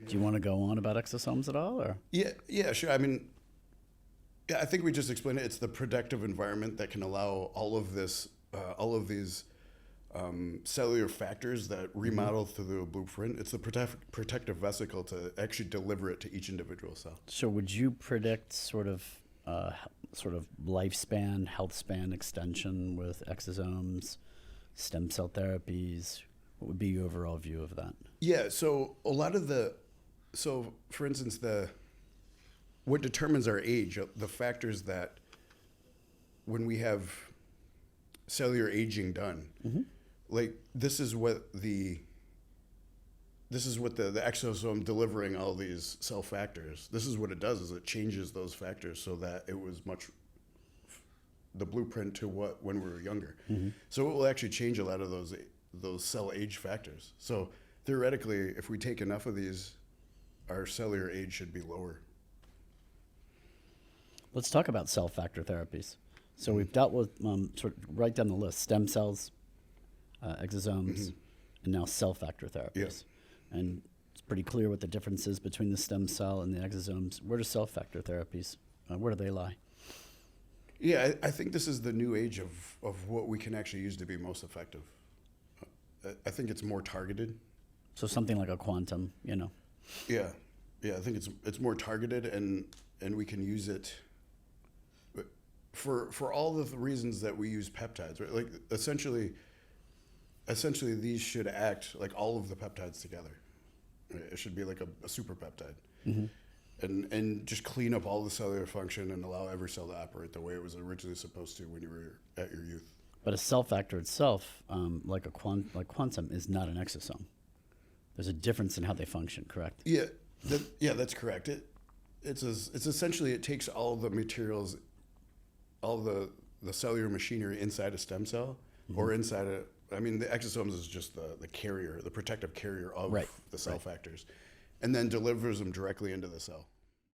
Do you want to go on about exosomes at all, or? Yeah, sure. I mean, yeah, I think we just explained it. It's the protective environment that can allow all of this, all of these cellular factors that remodel through the blueprint. It's the protective vesicle to actually deliver it to each individual cell. So would you predict sort of lifespan, health span extension with exosomes, stem cell therapies? What would be your overall view of that? Yeah, so for instance, what determines our age, the factors that when we have cellular aging done, like this is what the exosome delivering all these cell factors. This is what it does: is it changes those factors so that it was the blueprint to what when we were younger. So it will actually change a lot of those cell age factors. So theoretically, if we take enough of these, our cellular age should be lower. Let's talk about cell factor therapies. So we've dealt with sort of right down the list: stem cells, exosomes, and now cell factor therapies. Yeah. And it's pretty clear what the difference is between the stem cell and the exosomes. Where do cell factor therapies, where do they lie? Yeah, I think this is the new age of what we can actually use to be most effective. I think it's more targeted. So something like a quantum, you know. Yeah, I think it's more targeted, and we can use it for all the reasons that we use peptides. Right? Like essentially these should act like all of the peptides together. Right? It should be like a super peptide, and just clean up all the cellular function and allow every cell to operate the way it was originally supposed to when you were at your youth. But a cell factor itself, like quantum, is not an exosome. There's a difference in how they function, correct? Yeah, that's correct. It's essentially it takes all the materials, all the cellular machinery inside a stem cell or inside the exosomes is just the carrier, the protective carrier of the cell factors, and then delivers them directly into the cell.